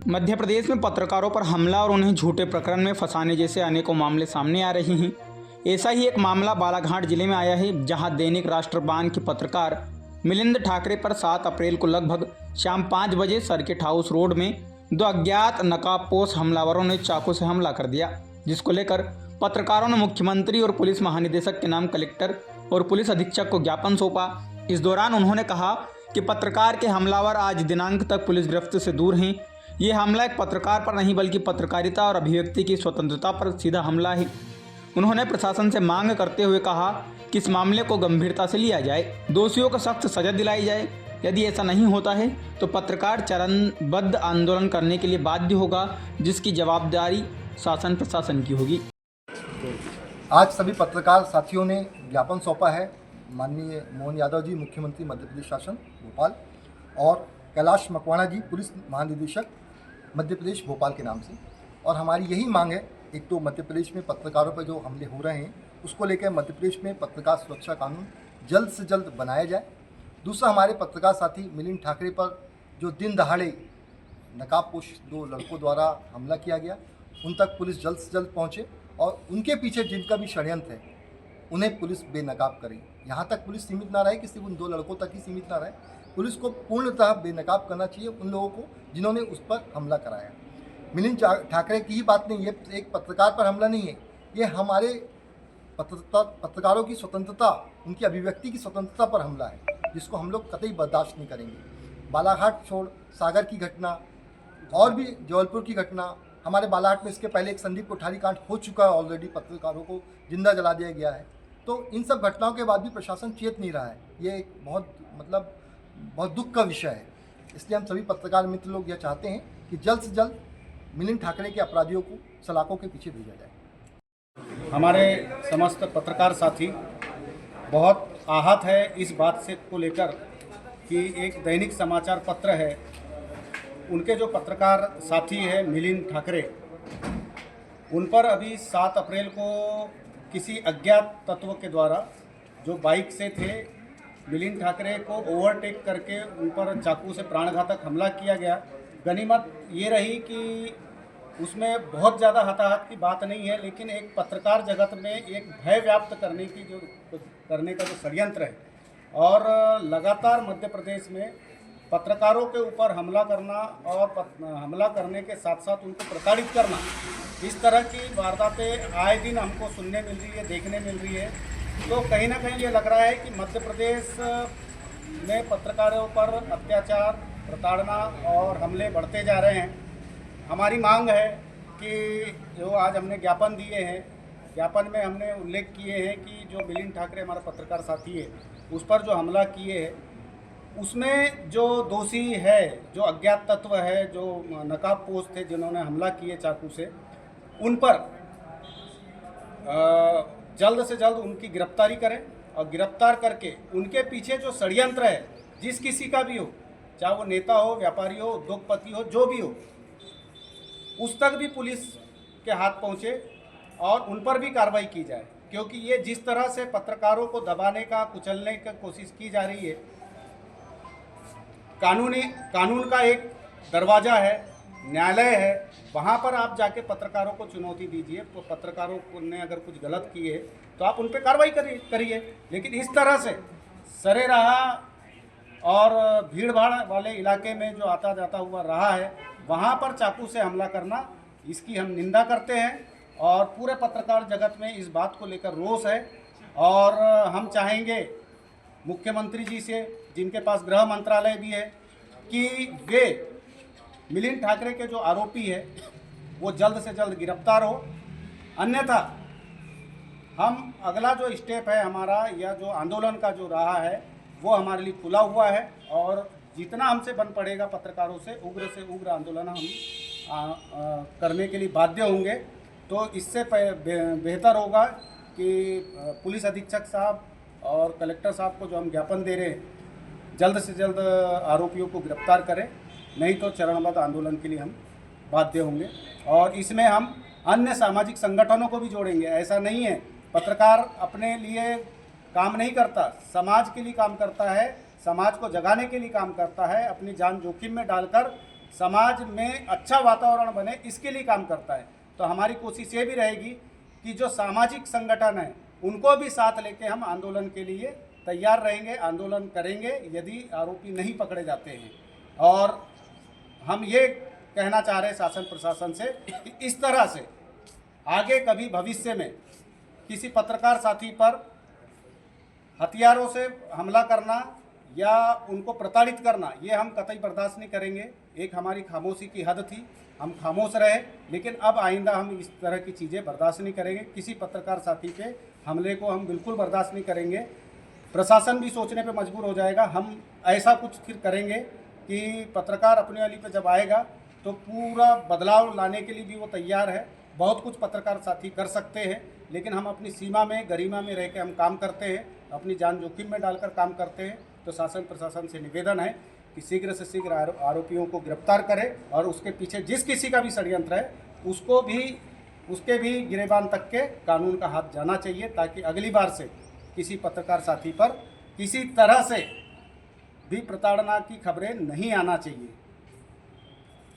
मध्य प्रदेश में पत्रकारों पर हमला और उन्हें झूठे प्रकरण में फंसाने जैसे अनेकों मामले सामने आ रहे हैं। ऐसा ही एक मामला बालाघाट जिले में आया है, जहां दैनिक राष्ट्रबान के पत्रकार मिलिंद ठाकरे पर 7 अप्रैल को लगभग शाम 5 बजे सर्किट हाउस रोड में 2 अज्ञात नकाबपोश हमलावरों ने चाकू से हमला कर दिया, जिसको लेकर पत्रकारों ने मुख्यमंत्री और पुलिस महानिदेशक के नाम कलेक्टर और पुलिस अधीक्षक को ज्ञापन सौंपा। इस दौरान उन्होंने कहा कि पत्रकार के हमलावर आज दिनांक तक पुलिस गिरफ्त से दूर हैं। ये हमला एक पत्रकार पर नहीं बल्कि पत्रकारिता और अभिव्यक्ति की स्वतंत्रता पर सीधा हमला है। उन्होंने प्रशासन से मांग करते हुए कहा कि इस मामले को गंभीरता से लिया जाए, दोषियों को सख्त सजा दिलाई जाए। यदि ऐसा नहीं होता है तो पत्रकार चरणबद्ध आंदोलन करने के लिए बाध्य होगा, जिसकी जवाबदारी शासन प्रशासन की होगी। आज सभी पत्रकार साथियों ने ज्ञापन सौंपा है माननीय मोहन यादव जी, मुख्यमंत्री मध्य प्रदेश शासन भोपाल, और कैलाश मकवाना जी, पुलिस महानिदेशक मध्य प्रदेश भोपाल के नाम से। और हमारी यही मांग है, एक तो मध्य प्रदेश में पत्रकारों पर जो हमले हो रहे हैं उसको लेकर मध्य प्रदेश में पत्रकार सुरक्षा कानून जल्द से जल्द बनाया जाए। दूसरा, हमारे पत्रकार साथी मिलिंद ठाकरे पर जो दिन दहाड़े नकाबपोश 2 लड़कों द्वारा हमला किया गया, उन तक पुलिस जल्द से जल्द पहुँचे और उनके पीछे जिनका भी षड्यंत्र है उन्हें पुलिस बेनकाब करे। यहाँ तक पुलिस सीमित ना रहे कि सिर्फ उन 2 लड़कों तक ही सीमित ना रहे, पुलिस को पूर्णतः बेनकाब करना चाहिए उन लोगों को जिन्होंने उस पर हमला कराया। मिलिंद ठाकरे की ही बात नहीं, ये एक पत्रकार पर हमला नहीं है, ये हमारे पत्रकारों की स्वतंत्रता, उनकी अभिव्यक्ति की स्वतंत्रता पर हमला है, जिसको हम लोग कतई बर्दाश्त नहीं करेंगे। बालाघाट छोड़ सागर की घटना और भी जबलपुर की घटना, हमारे बालाघाट में इसके पहले एक संदीप कोठारी कांड हो चुका है, ऑलरेडी पत्रकारों को जिंदा जला दिया गया है। तो इन सब घटनाओं के बाद भी प्रशासन चेत नहीं रहा है। ये एक बहुत दुख का विषय है। इसलिए हम सभी पत्रकार मित्र लोग यह चाहते हैं कि जल्द से जल्द मिलिंद ठाकरे के अपराधियों को सलाखों के पीछे भेजा जाए। हमारे समस्त पत्रकार साथी बहुत आहत है इस बात से को लेकर कि एक दैनिक समाचार पत्र है, उनके जो पत्रकार साथी है मिलिंद ठाकरे, उन पर अभी 7 अप्रैल को किसी अज्ञात तत्व के द्वारा जो बाइक से थे, मिलिंद ठाकरे को ओवरटेक करके उन पर चाकू से प्राणघातक हमला किया गया। गनीमत ये रही कि उसमें बहुत ज़्यादा हताहत की बात नहीं है, लेकिन एक पत्रकार जगत में एक भय व्याप्त करने का जो षड्यंत्र है और लगातार मध्य प्रदेश में पत्रकारों के ऊपर हमला करना और हमला करने के साथ साथ उनको प्रताड़ित करना, इस तरह की वारदातें आए दिन हमको सुनने मिल रही है, देखने मिल रही है। तो कहीं ना कहीं ये लग रहा है कि मध्य प्रदेश में पत्रकारों पर अत्याचार, प्रताड़ना और हमले बढ़ते जा रहे हैं। हमारी मांग है कि जो आज हमने ज्ञापन दिए हैं, ज्ञापन में हमने उल्लेख किए हैं कि जो मिलिंद ठाकरे हमारा पत्रकार साथी है, उस पर जो हमला किए हैं उसमें जो दोषी है, जो अज्ञात तत्व है, जो नकाबपोश थे जिन्होंने हमला किए चाकू से, उन पर जल्द से जल्द उनकी गिरफ्तारी करें और गिरफ्तार करके उनके पीछे जो षड्यंत्र है, जिस किसी का भी हो, चाहे वो नेता हो, व्यापारी हो, उद्योगपति हो, जो भी हो, उस तक भी पुलिस के हाथ पहुँचे और उन पर भी कार्रवाई की जाए। क्योंकि ये जिस तरह से पत्रकारों को दबाने का, कुचलने की कोशिश की जा रही है, कानून का एक दरवाज़ा है, न्यायालय है, वहाँ पर आप जाके पत्रकारों को चुनौती दीजिए। तो पत्रकारों ने अगर कुछ गलत किए तो आप उन पर कार्रवाई करिए। लेकिन इस तरह से सरेराह और भीड़ भाड़ वाले इलाके में जो आता जाता हुआ रहा है, वहाँ पर चाकू से हमला करना, इसकी हम निंदा करते हैं और पूरे पत्रकार जगत में इस बात को लेकर रोष है। और हम चाहेंगे मुख्यमंत्री जी से, जिनके पास गृह मंत्रालय भी है, कि वे मिलिंद ठाकरे के जो आरोपी है वो जल्द से जल्द गिरफ्तार हो। अन्यथा हम अगला जो स्टेप है हमारा, या जो आंदोलन का जो रहा है, वो हमारे लिए खुला हुआ है और जितना हमसे बन पड़ेगा पत्रकारों से उग्र आंदोलन हम करने के लिए बाध्य होंगे। तो इससे बेहतर होगा कि पुलिस अधीक्षक साहब और कलेक्टर साहब को जो हम ज्ञापन दे रहे हैं, जल्द से जल्द आरोपियों को गिरफ्तार करें, नहीं तो चरणबद्ध आंदोलन के लिए हम बाध्य होंगे। और इसमें हम अन्य सामाजिक संगठनों को भी जोड़ेंगे। ऐसा नहीं है पत्रकार अपने लिए काम नहीं करता, समाज के लिए काम करता है, समाज को जगाने के लिए काम करता है, अपनी जान जोखिम में डालकर समाज में अच्छा वातावरण बने, इसके लिए काम करता है। तो हमारी कोशिश ये भी रहेगी कि जो सामाजिक संगठन है उनको भी साथ लेके हम आंदोलन के लिए तैयार रहेंगे, आंदोलन करेंगे यदि आरोपी नहीं पकड़े जाते हैं। और हम ये कहना चाह रहे हैं शासन प्रशासन से कि इस तरह से आगे कभी भविष्य में किसी पत्रकार साथी पर हथियारों से हमला करना या उनको प्रताड़ित करना, ये हम कतई बर्दाश्त नहीं करेंगे। एक हमारी खामोशी की हद थी, हम खामोश रहे, लेकिन अब आइंदा हम इस तरह की चीज़ें बर्दाश्त नहीं करेंगे। किसी पत्रकार साथी पे हमले को हम बिल्कुल बर्दाश्त नहीं करेंगे। प्रशासन भी सोचने पे मजबूर हो जाएगा। हम ऐसा कुछ फिर करेंगे कि पत्रकार अपनी वाली पे जब आएगा तो पूरा बदलाव लाने के लिए भी वो तैयार है। बहुत कुछ पत्रकार साथी कर सकते हैं, लेकिन हम अपनी सीमा में, गरिमा में रह के हम काम करते हैं, अपनी जान जोखिम में डालकर काम करते हैं। तो शासन प्रशासन से निवेदन है कि शीघ्र से शीघ्र आरोपियों को गिरफ्तार करे और उसके पीछे जिस किसी का भी षड्यंत्र है उसके भी गिरेबान तक के कानून का हाथ जाना चाहिए, ताकि अगली बार से किसी पत्रकार साथी पर किसी तरह से भी प्रताड़ना की खबरें नहीं आना चाहिए।